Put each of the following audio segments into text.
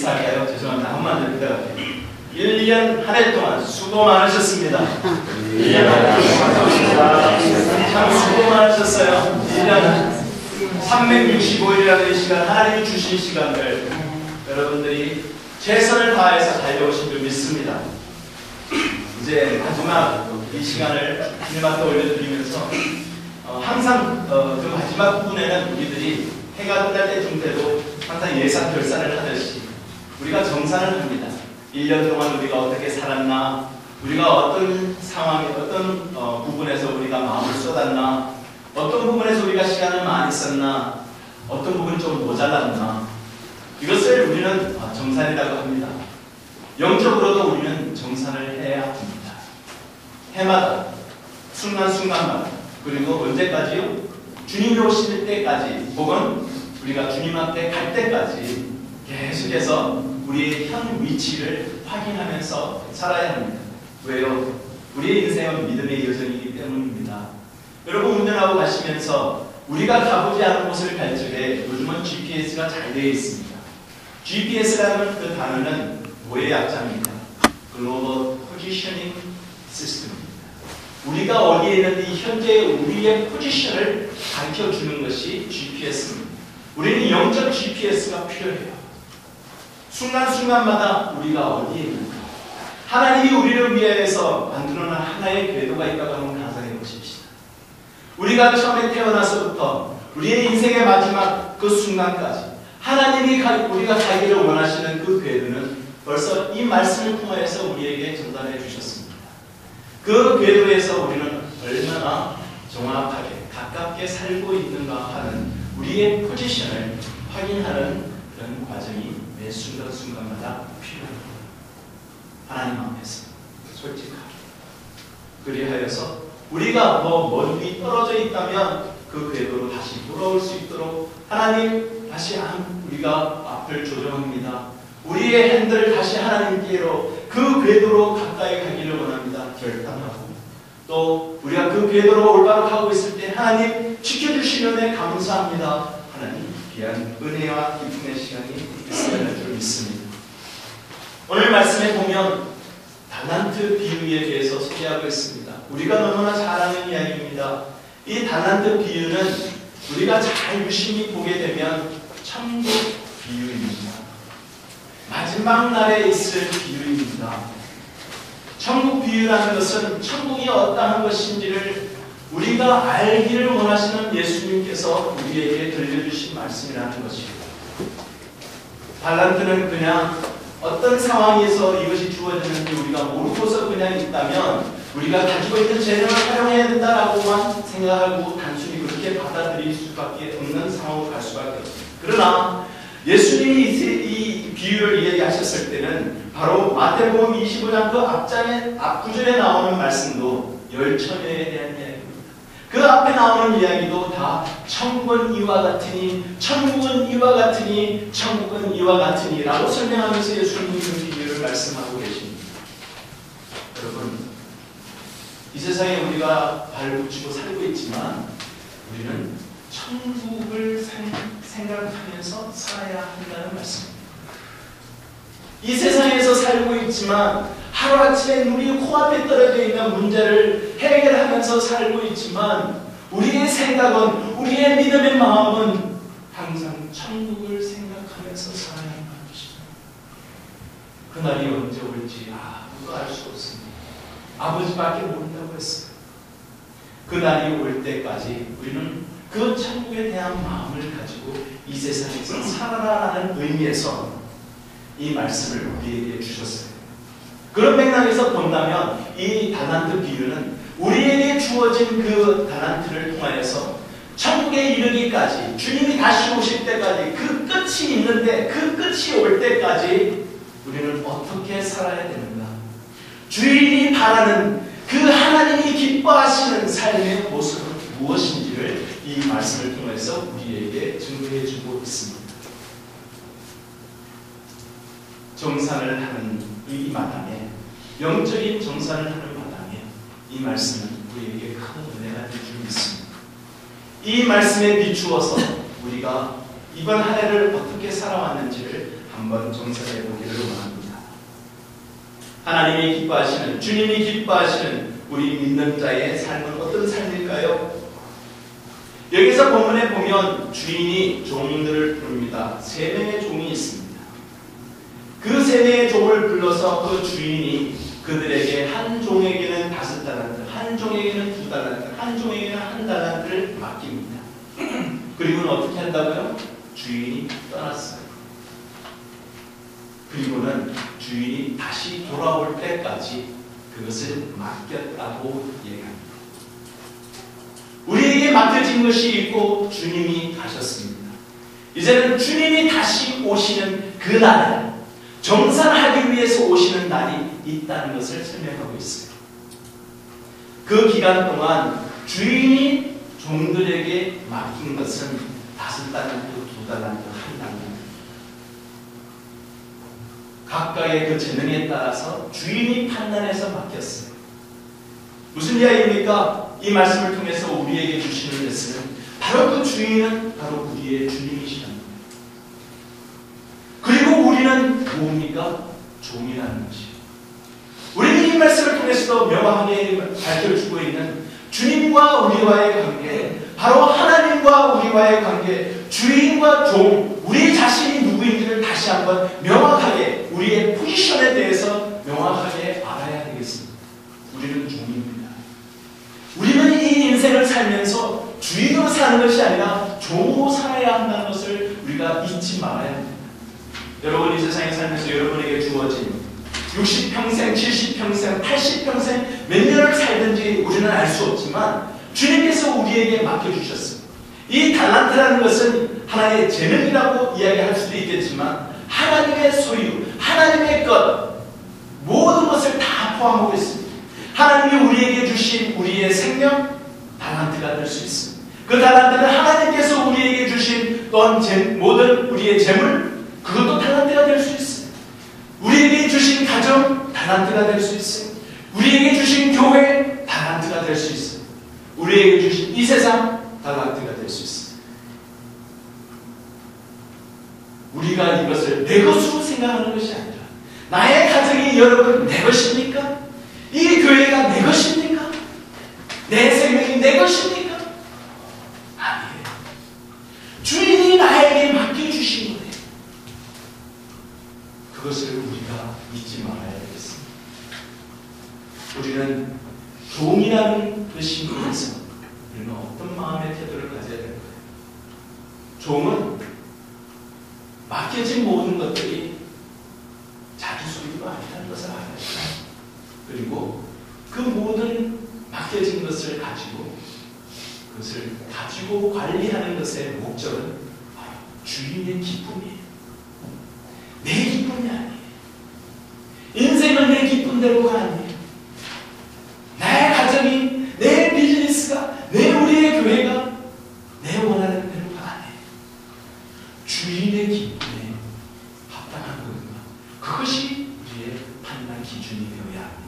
인사할까요? 죄송합니다. 한 번만 더 부탁할게요. 1년 한 해 동안 수고 많으셨습니다. 1년 참 수고 많으셨어요. 1년 365일이라는 시간, 하나님이 주신 시간을 여러분들이 최선을 다해서 달려오신 줄 믿습니다. 이제 마지막 이 시간을 주님 앞에 올려드리면서 항상 그 마지막 부분에는 우리들이 해가 끝날 때쯤 돼도 항상 예산 결산을 하듯이 우리가 정산을 합니다. 1년 동안 우리가 어떻게 살았나, 우리가 어떤 상황에, 어떤 부분에서 우리가 마음을 쏟았나, 어떤 부분에서 우리가 시간을 많이 썼나, 어떤 부분이 좀 모자랐나, 이것을 우리는 정산이라고 합니다. 영적으로도 우리는 정산을 해야 합니다. 해마다, 순간순간마다, 그리고 언제까지요? 주님이 오실 때까지, 혹은 우리가 주님 앞에 갈 때까지 계속해서 우리의 현 위치를 확인하면서 살아야 합니다. 왜요? 우리의 인생은 믿음의 여정이기 때문입니다. 여러분 운전하고 가시면서 우리가 가보지 않은 곳을 갈 적에 요즘은 GPS가 잘 되어 있습니다. GPS라는 그 단어는 뭐의 약자입니다? Global Positioning System입니다. 우리가 어디에 있는지 현재 우리의 포지션을 가르쳐주는 것이 GPS입니다. 우리는 영적 GPS가 필요해요. 순간순간마다 우리가 어디에 있는가, 하나님이 우리를 위해서 만들어놓은 하나의 궤도가 있다고 한번 가상해 보십시다. 우리가 처음에 태어나서부터 우리의 인생의 마지막 그 순간까지 하나님이 우리가 가기를 원하시는 그 궤도는 벌써 이 말씀을 통해서 우리에게 전달해 주셨습니다. 그 궤도에서 우리는 얼마나 정확하게 가깝게 살고 있는가 하는 우리의 포지션을 확인하는 그런 과정이 매 순간순간마다 필요합니다. 하나님 앞에서 솔직하게. 그리하여서 우리가 멀리 떨어져 있다면 그 궤도로 다시 돌아올 수 있도록 하나님 다시 우리가 앞을 조정합니다. 우리의 핸들을 다시 하나님께로 그 궤도로 가까이 가기를 원합니다. 결단하고 또 우리가 그 궤도로 올바로 가고 있을 때 하나님 지켜주시는 데 감사합니다. 하나님 귀한 은혜와 기쁨의 시간이 있어야 할 줄 믿습니다. 오늘 말씀에 보면 달란트 비유에 대해서 소개하고 있습니다. 우리가 너무나 잘 아는 이야기입니다. 이 달란트 비유는 우리가 잘 유심히 보게 되면 천국 비유입니다. 마지막 날에 있을 비유입니다. 천국 비유라는 것은 천국이 어떠한 것인지를 우리가 알기를 원하시는 예수님께서 우리에게 들려주신 말씀이라는 것입니다. 달란트는 그냥 어떤 상황에서 이것이 주어지는지 우리가 모르고서 그냥 있다면 우리가 가지고 있는 재능을 활용해야 된다라고만 생각하고 단순히 그렇게 받아들일 수밖에 없는 상황으로 갈 수밖에 없습니다. 그러나 예수님이 이 비유를 이야기하셨을 때는 바로 마태복음 25장 그 앞구절에 나오는 말씀도 열처녀에 대한 이야기입니다. 그 앞에 나오는 이야기도 다 천국은 이와 같으니, 천국은 이와 같으니, 천국은 이와 같으니 라고 설명하면서 예수님이 그 비유를 말씀하고 계십니다. 여러분, 이 세상에 우리가 발붙이고 살고 있지만 우리는 천국을 생각하면서 살아야 한다는 말씀입니다. 이 세상에서 살고 있지만 하루아침에 우리 코앞에 떨어져 있는 문제를 해결하면서 살고 있지만 우리의 생각은, 우리의 믿음의 마음은 항상 천국을 생각하면서 살아야 한다는 것입니다. 그날이 언제 올지 아무도 알 수 없습니다. 아버지밖에 모른다고 했어요. 그날이 올 때까지 우리는 그 천국에 대한 마음을 가지고 이 세상에서 살아라라는 의미에서 이 말씀을 우리에게 주셨어요. 그런 맥락에서 본다면 이 달란트 비유는 우리에게 주어진 그 달란트를 통하여서 천국에 이르기까지, 주님이 다시 오실 때까지, 그 끝이 있는데 그 끝이 올 때까지 우리는 어떻게 살아야 되는가, 주인이 바라는 그 하나님이 기뻐하시는 삶의 모습은 무엇인지를 이 말씀을 통해서 우리에게 증거해 주고 있습니다. 정산을 하는 이 마당에, 영적인 정산을 하는 마당에 이 말씀은 우리에게 큰 은혜가 될 줄 믿습니다. 이 말씀에 비추어서 우리가 이번 한 해를 어떻게 살아왔는지를 한번 정찰해 보기를 원합니다. 하나님이 기뻐하시는, 주님이 기뻐하시는 우리 믿는 자의 삶은 어떤 삶일까요? 여기서 본문에 보면 주인이 종들을 부릅니다. 3명의 종이 있습니다. 그 3명의 종을 불러서 그 주인이 그들에게 한 종에게는 5달란트, 한 종에게는 2달란트, 한 종에게는 1달란트를 맡깁니다. 그리고는 어떻게 한다고요? 주인이 떠났어요. 그리고는 주인이 다시 돌아올 때까지 그것을 맡겼다고 얘기합니다. 우리에게 맡겨진 것이 있고 주님이 가셨습니다. 이제는 주님이 다시 오시는 그 날에 정산하기 위해서 오시는 날이 있다는 것을 설명하고 있어요. 그 기간 동안 주인이 종들에게 맡긴 것은 5달란트, 2달란트, 1달란트. 각각의 그 재능에 따라서 주인이 판단해서 맡겼어요. 무슨 이야기입니까? 이 말씀을 통해서 우리에게 주시는 것은 바로 그 주인은 바로 우리의 주님이시라는 거예요. 그리고 우리는 뭡니까? 종이라는 것이에요. 우리는 이 말씀을 통해서도 명확하게 밝혀주고 있는 주님과 우리와의 관계, 바로 하나님과 우리와의 관계, 주인과 종, 우리 자신이 누구인지를 다시 한번 명확하게 우리의 포지션에 대해서 명확하게 알아야 되겠습니다. 우리는 종입니다. 우리는 이 인생을 살면서 주인으로 사는 것이 아니라 종으로 살아야 한다는 것을 우리가 잊지 말아야 합니다. 여러분 이 세상에 살면서 여러분에게 주어진 60평생, 70평생, 80평생 몇 년을 살든지 우리는 알 수 없지만 주님께서 우리에게 맡겨주셨습니다. 이 달란트라는 것은 하나의 재능이라고 이야기할 수도 있겠지만 하나님의 소유, 하나님의 것, 모든 것을 다 포함하고 있습니다. 하나님이 우리에게 주신 우리의 생명, 달란트가 될 수 있습니다. 그 달란트는 하나님께서 우리에게 주신 또한 모든 우리의 재물, 그것도 달란트가 될 수 있어요. 우리에게 주신 가정, 달란트가 될 수 있어요. 우리에게 주신 교회, 달란트가 될 수 있어요. 우리에게 주신 이 세상, 달란트가 될 수 있어요. 우리가 이것을 내 것으로 생각하는 것이 아니라 나의 가정이 여러분 내 것입니까? 이 교회가 내 것입니까? 내 생명이 내 것입니까? 아니에요. 주인이 나에게 맡겨주신 거예요. 그것을 우리가 잊지 말아야 되겠습니다. 우리는 종이라는 그 신분에서 우리는 어떤 마음의 태도를 가져야 될까요? 종은 맡겨진 모든 것들이 자기 소유가 아니라는 것을 알아야 돼요. 그리고 그 모든 맡겨진 것을 가지고 그것을 가지고 관리하는 것의 목적은 바로 주인의 기쁨이에요. 내 기쁨이 아니에요. 인생은 내 기쁨대로가 아니에요. 나의 가정이, 내 비즈니스가, 우리의 교회가 내 원하는 대로가 아니에요. 주인의 기쁨에 합당한 것인가? 그것이 우리의 판단 기준이 되어야 합니다.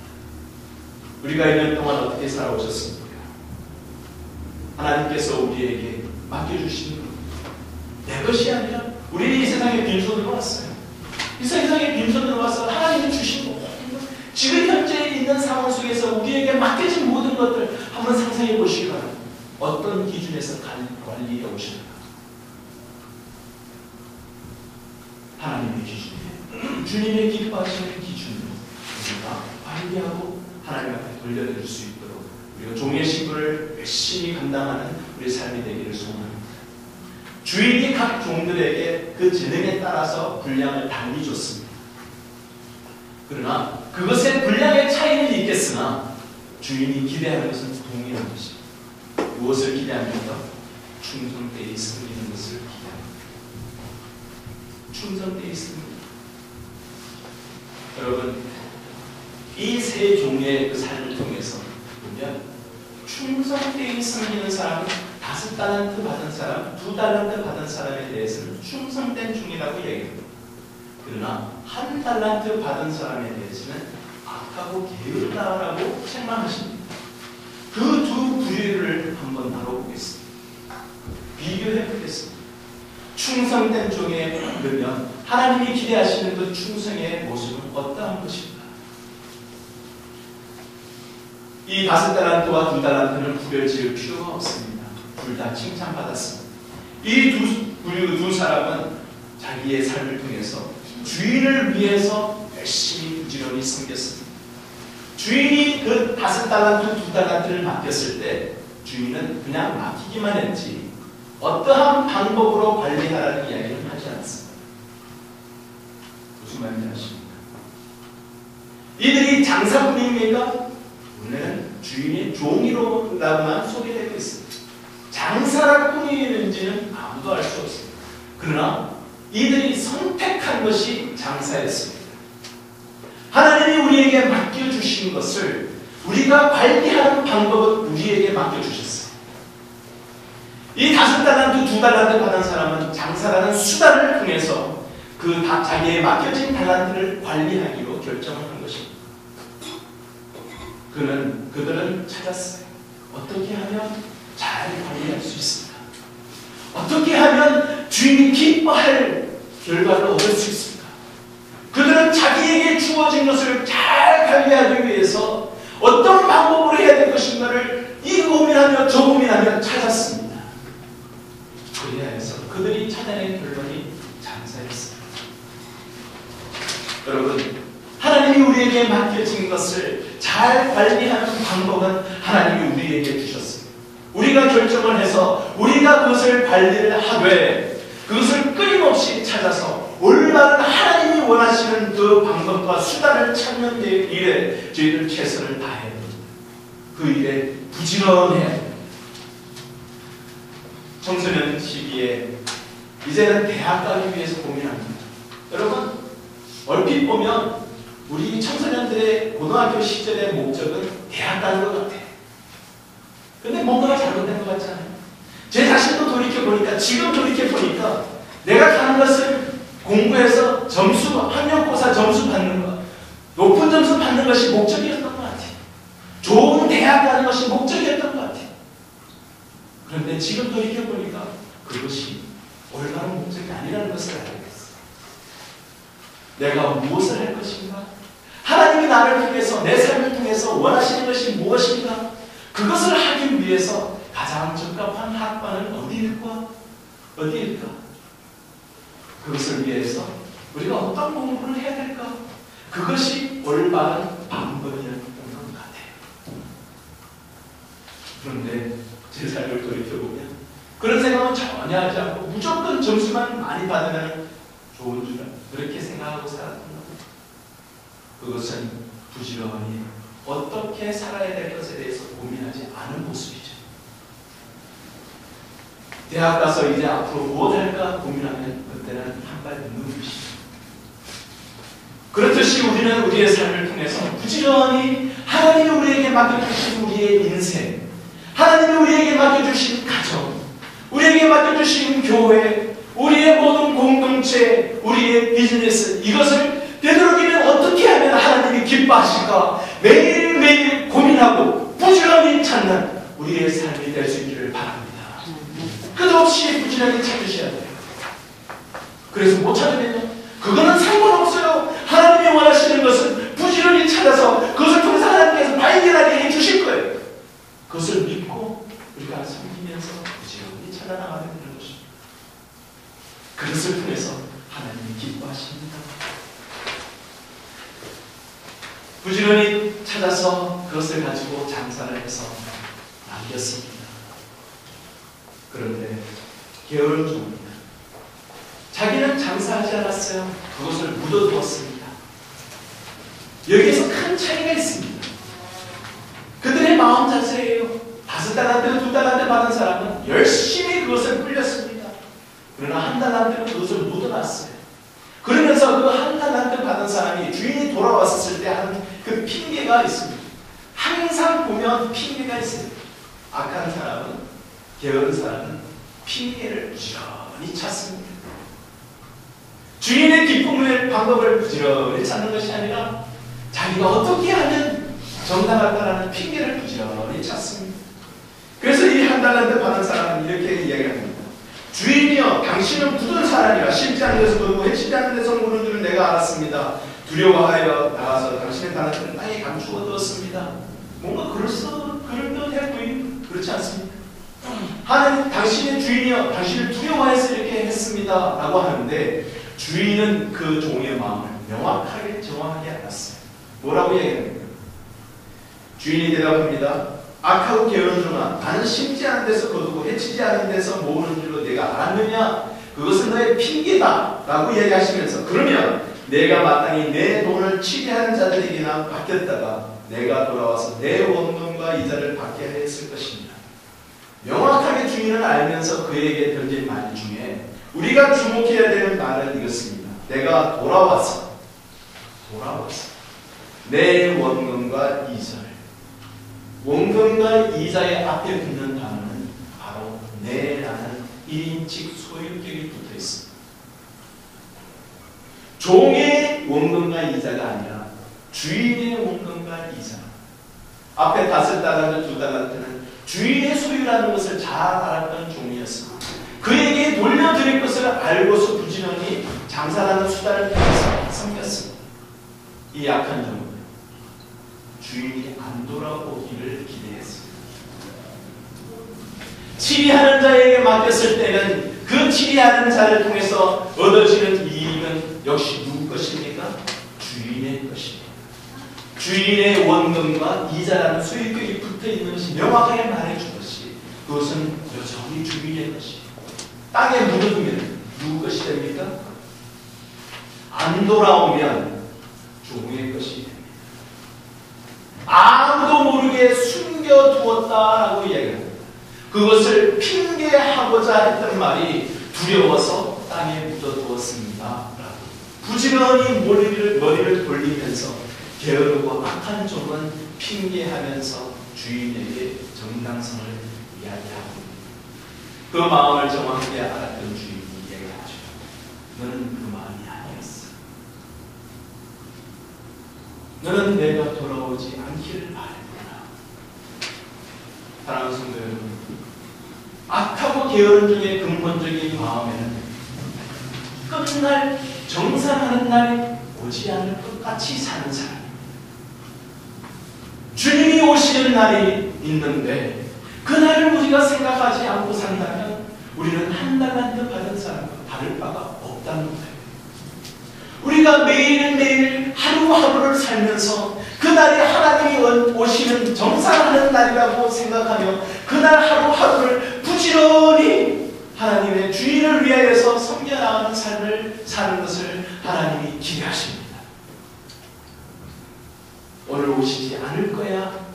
우리가 1년 동안 어떻게 살아오셨습니까? 하나님께서 우리에게 맡겨주신 것, 내 것이 아니라 우리는 이 세상에 빈손으로 왔어요. 이 세상에 빈손으로 와서 하나님이 주신 모든 것, 지금 현재 있는 상황 속에서 우리에게 맡겨진 모든 것들 한번 상상해 보시기 바랍니다. 어떤 기준에서 관리해 오시는가? 하나님의 기준이에요. 주님의 기뻐하시는 기준으로 우리가 관리하고 하나님 앞에 돌려드릴 수 있도록 우리가 종의 신분을 열심히 감당하는 우리 삶이 되기를 소원합니다. 주인이 각 종들에게 그 재능에 따라서 분량을 달리 줬습니다. 그러나 그것의 분량의 차이는 있겠으나 주인이 기대하는 것은 동일한 것입니다. 무엇을 기대합니까? 충성되이 섬기는 것을 기대합니다. 충성되이 섬깁니다. 여러분, 이 세 종의 그 삶을 통해서 보면 충성되이 섬기는 사람은 5달란트 받은 사람, 2달란트 받은 사람에 대해서는 충성된 종이라고 얘기합니다. 그러나 1달란트 받은 사람에 대해서는 악하고 게으르다라고 책망하십니다. 그 두 부류를 한번 나눠보겠습니다. 비교해 보겠습니다. 충성된 종에 그러면 하나님이 기대하시는 그 충성의 모습은 어떠한 것인가? 이 5달란트와 2달란트는 구별 지을 필요가 없습니다. 둘 다 칭찬받았습니다. 이 두 사람은 자기의 삶을 통해서 주인을 위해서 열심히 부지런히 섬겼습니다. 주인이 그 5달란트, 2달란트를 맡겼을 때 주인은 그냥 맡기기만 했지 어떠한 방법으로 관리하라는 이야기는 하지 않았습니다. 무슨 말인지 아십니까? 이들이 장사꾼입니까? 우리는 주인의 종이로라고만 소개되고 있습니다. 장사꾼이는지는 아무도 알 수 없습니다. 그러나 이들이 선택한 것이 장사였습니다. 하나님이 우리에게 맡겨주신 것을 우리가 관리하는 방법은 우리에게 맡겨주셨어요. 이 5달란트, 2달란트 받은 사람은 장사라는 수단을 통해서 자기의 맡겨진 달란트를 관리하기로 결정을 한 것입니다. 그들은 찾았어요. 어떻게 하면 잘 관리할 수 있을까? 어떻게 하면 주인이 기뻐할 결과를 얻을 수 있을까? 그들은 자기에게 주어진 것을 잘 관리하기 위해서 어떤 방법으로 해야 될 것인가를 이 고민하며 저 고민하며 찾았습니다. 그래야 해서 그들이 찾아낸 결론이 장사였습니다. 여러분, 하나님이 우리에게 맡겨진 것을 잘 관리하는 방법은 하나님이 우리에게 주셨습니다. 우리가 결정을 해서 우리가 그것을 관리를 하되 그것을 끊임없이 찾아서 올바른 하나님이 원하시는 그 방법과 수단을 찾는 일에 저희들 최선을 다해야 됩니다. 그 일에 부지런해야 됩니다. 청소년 시기에 이제는 대학 가기 위해서 고민합니다. 여러분, 얼핏 보면 우리 청소년들의 고등학교 시절의 목적은 대학 가는 것 같아요. 근데 뭔가가 잘못된 것 같지 않아요? 제 자신도 돌이켜보니까, 지금 돌이켜보니까 내가 가는 것을 공부해서 점수, 학력고사 점수 받는 것, 높은 점수 받는 것이 목적이었던 것 같아요. 좋은 대학 가는 것이 목적이었던 것 같아요. 그런데 지금 돌이켜보니까 그것이 올바른 목적이 아니라는 것을 알게 됐어요. 내가 무엇을 할 것인가? 하나님이 나를 통해서, 내 삶을 통해서 원하시는 것이 무엇인가? 그것을 하기 위해서 가장 적합한 학과는 어디일까? 그것을 위해서 우리가 어떤 공부를 해야 될까? 그것이 올바른 방법이었던 것 같아요. 그런데 제 삶을 돌이켜보면 그런 생각은 전혀 하지 않고 무조건 점수만 많이 받으면 좋은 줄 그렇게 생각하고 살았던 겁니다. 그것은 부지런히 어떻게 살아야 될 것에 대해서 고민하지 않은 모습이죠. 대학 가서 이제 앞으로 무엇 할까 고민하면 그때는 한 발 늦는 것이죠. 그렇듯이 우리는 우리의 삶을 통해서 부지런히 하나님이 우리에게 맡겨주신 우리의 인생, 하나님이 우리에게 맡겨주신 가정, 우리에게 맡겨주신 교회, 우리의 모든 공동체, 우리의 비즈니스, 이것을 되도록이면 어떻게 하면 하나님이 기뻐하실까 매일매일 고민하고 부지런히 찾는 우리의 삶이 될 수 있기를 바랍니다. 끝없이 부지런히 찾으셔야 돼요. 그래서 못 찾으면요, 그거는 상관없어요. 하나님이 원하시는 것은 부지런히 찾아서 그것을 통해서 하나님께서 발견하게 해주실 거예요. 그것을 믿고 우리가 섬기면서 부지런히 찾아나가야 되는 것입니다. 그것을 통해서 하나님이 기뻐하십니다. 부지런히 찾아서 그것을 가지고 장사를 해서 남겼습니다. 그런데 게으른 종입니다. 자기는 장사하지 않았어요. 그것을 묻어두었습니다. 여기에서 큰 차이가 있습니다. 그들의 마음 자세예요. 5달란트, 2달란트 받은 사람은 열심히 그것을 불렸습니다. 그러나 1달란트는 그것을 묻어놨어요. 그러면서 그 1달란트 받은 사람이 주인이 돌아왔을 때 하는 그 핑계가 있습니다. 항상 보면 핑계가 있습니다. 악한 사람은, 게으른 사람은 핑계를 부지런히 찾습니다. 주인의 기쁨의 방법을 부지런히 찾는 것이 아니라 자기가 어떻게 하면 정당할까라는 핑계를 부지런히 찾습니다. 그래서 이 1달란트 받은 사람은 이렇게 이야기합니다. 주인이여, 당신은 굳은 사람이라 심지 않는 데서 거두고 해치지 않는 데서 모르는 줄을 내가 알았습니다. 두려워하여 나가서 당신의 달란트는 땅에 감추어 두었습니다. 뭔가 그럴듯해 보이는 그렇지 않습니까? 하나님 당신의 주인이여 당신을 두려워해서 이렇게 했습니다 라고 하는데 주인은 그 종의 마음을 명확하게 정확하게 알았어요. 뭐라고 얘기합니까? 주인이 대답합니다. 악하고 게으른 종아 나는 심지 않은 데서 거두고 해치지 않은 데서 모으는 줄로 내가 알았느냐? 그것은 너의 핑계다 라고 얘기하시면서 그러면 내가 마땅히 내 돈을 치게하는 자들에게나 맡겼다가 내가 돌아와서 내 원금과 이자를 받게 하였을 것입니다. 명확하게 주인을 알면서 그에게 던진 말 중에 우리가 주목해야 되는 말은 이것입니다. 내가 돌아와서 내 원금과 이자를 원금과 이자의 앞에 붙는 단어는 바로 내라는 1인칭 소유격이 붙어 있습니다. 종의 원금과 이자가 아니라 주인의 원금과 이자. 앞에 5달란트, 2달란트는 주인의 소유라는 것을 잘 알았던 종이었습니다. 그에게 돌려드릴 것을 알고서 부지런히 장사라는 수단을 통해서 섬겼습니다. 이 약한 종은 주인이 안 돌아오기를 기대했습니다. 치리하는 자에게 맡겼을 때는 그 치리하는 자를 통해서 얻어지는 이익은 역시 누구 것입니까? 주인의 것입니다. 주인의 원금과 이자라는 소유격이 붙어있는 것이 명확하게 말해준 것이 그것은 여전히 주인의 것이 땅에 묻어두면 누구 것이 됩니까? 안 돌아오면 종의 것이 됩니다. 아무도 모르게 숨겨두었다라고 이야기합니다. 그것을 핑계하고자 했던 말이 두려워서 땅에 묻어두었습니다. 부지런히 머리를 돌리면서 게으르고 악한 종은 핑계하면서 주인에게 정당성을 이야기하고 그 마음을 정확하게 알았던 주인이 얘기하죠. 너는 그 마음이 아니었어. 너는 내가 돌아오지 않기를 바랬구나. 사랑하는 성도 여러분, 악하고 게으른 종의 근본적인 마음에는 끝날 정산하는 날이 오지 않을 것 같이 사는 사람, 주님이 오시는 날이 있는데 그날을 우리가 생각하지 않고 산다면 우리는 한 달란트 받은 사람과 다를 바가 없다는 거예요. 우리가 매일매일 하루하루를 살면서 그날이 하나님이 오시는 정산하는 날이라고 생각하며 그날 하루하루를 부지런히 하나님의 주인을 위하여서 섬겨나가는 삶을 사는 것을 하나님이 기대하십니다. 오늘 오시지 않을 거야.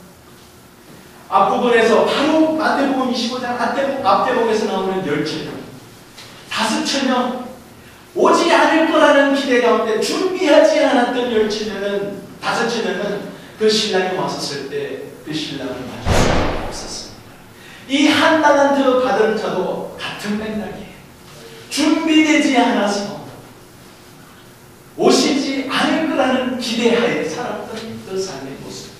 앞부분에서 바로 마태복음 25장 앞대목에서 나오는 10처녀 5처녀 오지 않을 거라는 기대 가운데 준비하지 않았던 5처녀는 그 신랑이 왔었을 때 그 신랑을 맞을 수 없었습니다. 이 한 달란트 받은 자도 같은 맥락이에요. 준비되지 않아서 오시지 않을 거라는 기대하에 살았던 그 삶의 모습.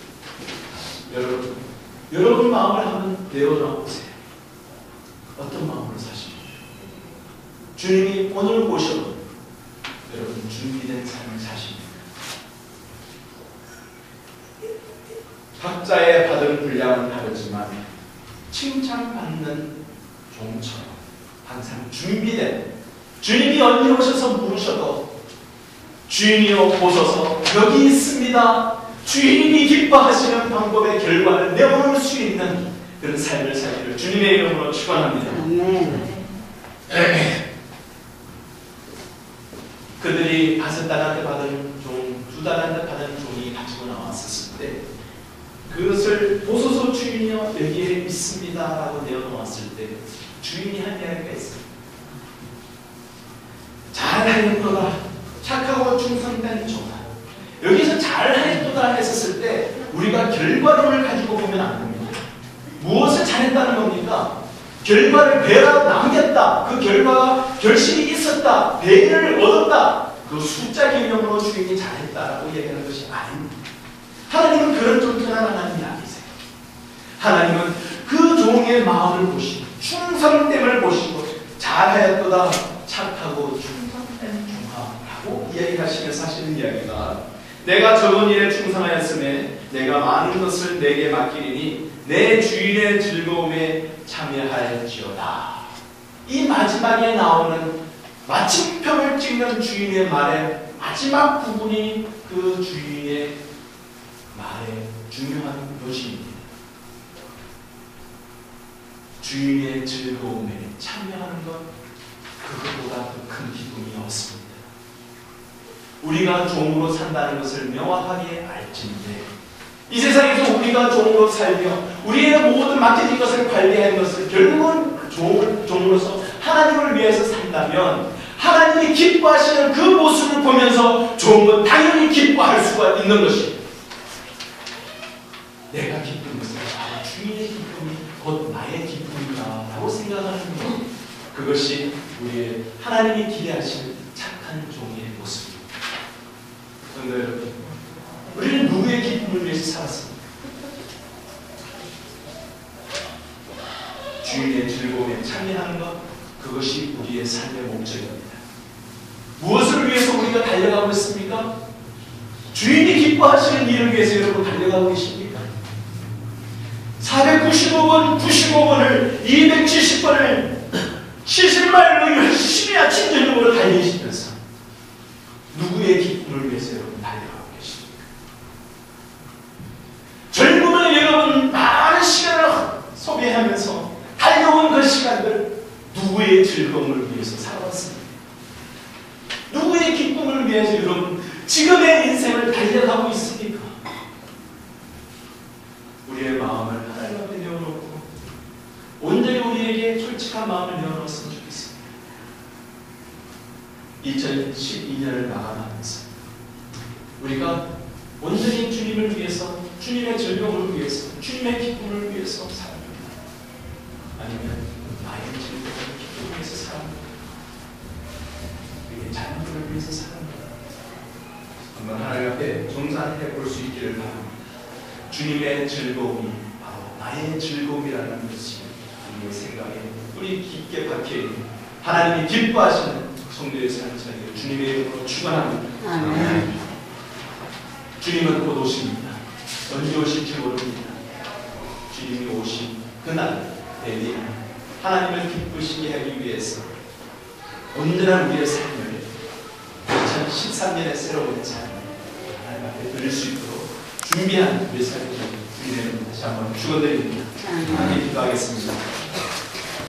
여러분 마음을 한번 내어놔 보세요. 어떤 마음으로 사십니까? 주님이 오늘 오셔도 여러분 준비된 삶을 사십니까? 각자의 받은 분량은 다르지만 칭찬받는 종처럼 항상 준비된, 주님이 언제 오셔서 물으셔도 주인이여 보소서 여기 있습니다. 주인이 기뻐하시는 방법의 결과를 내어놓을 수 있는 그런 삶을 살기를 주님의 이름으로 축원합니다. 그들이 5달란트 받은 종, 2달란트 받은 종이 가지고 나왔었을 때 그것을 보소서 주인이여 여기에 있습니다 라고 내어놓았을 때 주인이 한 이야기가 있습니다. 잘하였도다. 착하고 충성된 종아. 여기서 잘하였도다 했었을 때 우리가 결과론을 가지고 보면 안 됩니다. 무엇을 잘했다는 겁니까? 결과를 배라 남겼다. 그 결과가 결실이 있었다. 배를 얻었다. 그 숫자 개념으로 주인이 잘했다라고 얘기하는 것이 아닙니다. 하나님은 그런 쫓겨난 하나님이 아니세요. 하나님은 그 종의 마음을 보시고 충성됨을 보시고 잘하였도다 착하고 충성된 종아라고 이야기하시면서 하시는 이야기가 내가 저번 일에 충성하였음에 내가 많은 것을 내게 맡기리니 내 주인의 즐거움에 참여하였지어다. 이 마지막에 나오는 마침표를 찍는 주인의 말의 마지막 부분이 그 주인의 말의 중요한 요지입니다. 주인의 즐거움에 참여하는 것, 그것보다 더 큰 기쁨이 없습니다. 우리가 종으로 산다는 것을 명확하게 알지는데 이 세상에서 우리가 종으로 살며 우리의 모든 맡겨진 것을 관리하는 것을 결국은 종으로서 하나님을 위해서 산다면 하나님이 기뻐하시는 그 모습을 보면서 종은 당연히 기뻐할 수가 있는 것입니다. 내가 기쁜 것은 바로 주인의 기쁨이 곧 나의 기쁨이다 라고 생각하는 것, 그것이 우리의 하나님이 기대하시는 착한 종의 모습입니다. 성도 여러분, 우리는 누구의 기쁨을 위해서 살았습니까? 주인의 즐거움에 참여하는 것, 그것이 우리의 삶의 목적입니다. 무엇을 위해서 우리가 달려가고 있습니까? 주인이 기뻐하시는 일을 위해서 여러분 달려가고 계십니까? 495번, 95번을 270번을 70마일로 열심히 아침 저녁으로 달리시면서 누구의 기쁨을 위해서 여러분 달려가고 계십니까? 젊음을 여러분 많은 시간을 소비하면서 달려온 그 시간들 누구의 즐거움을 위해서 살아왔습니까? 누구의 기쁨을 위해서 여러분 지금의 인생을 달려가고 있습니까? 우리의 마음을 하나님 앞에 내어놓고 온전히 우리에게 솔직한 마음을 내어놓았으면 좋겠습니다. 2012년을 마감하면서 우리가 온전히 주님을 위해서, 주님의 즐거움을 위해서, 주님의 기쁨을 위해서 살아갑니다. 아니면 나의 즐거움을 기쁨을 위해서 살아갑니다. 우리의 자녀들을 위해서 살아갑니다. 한번 하나님 앞에 정산해 볼 수 있기를 바랍니다. 주님의 즐거움이 바로 나의 즐거움이라는 것이 우리의 생각에 뿌리 깊게 박혀있는 하나님이 기뻐하시는 성도의 삶을 살기를 주님의 이름으로 축원합니다. 아멘. 주님은 곧 오십니다. 언제 오실지 모릅니다. 주님이 오신 그날 내일 하나님을 기쁘시게 하기 위해서 온전한 우리의 삶을 2013년의 새로운 삶을 하나님 앞에 드릴 수 있도록 준비한 우리 삶을 주님의 다시 한번 축원드립니다. 함께 기도하겠습니다.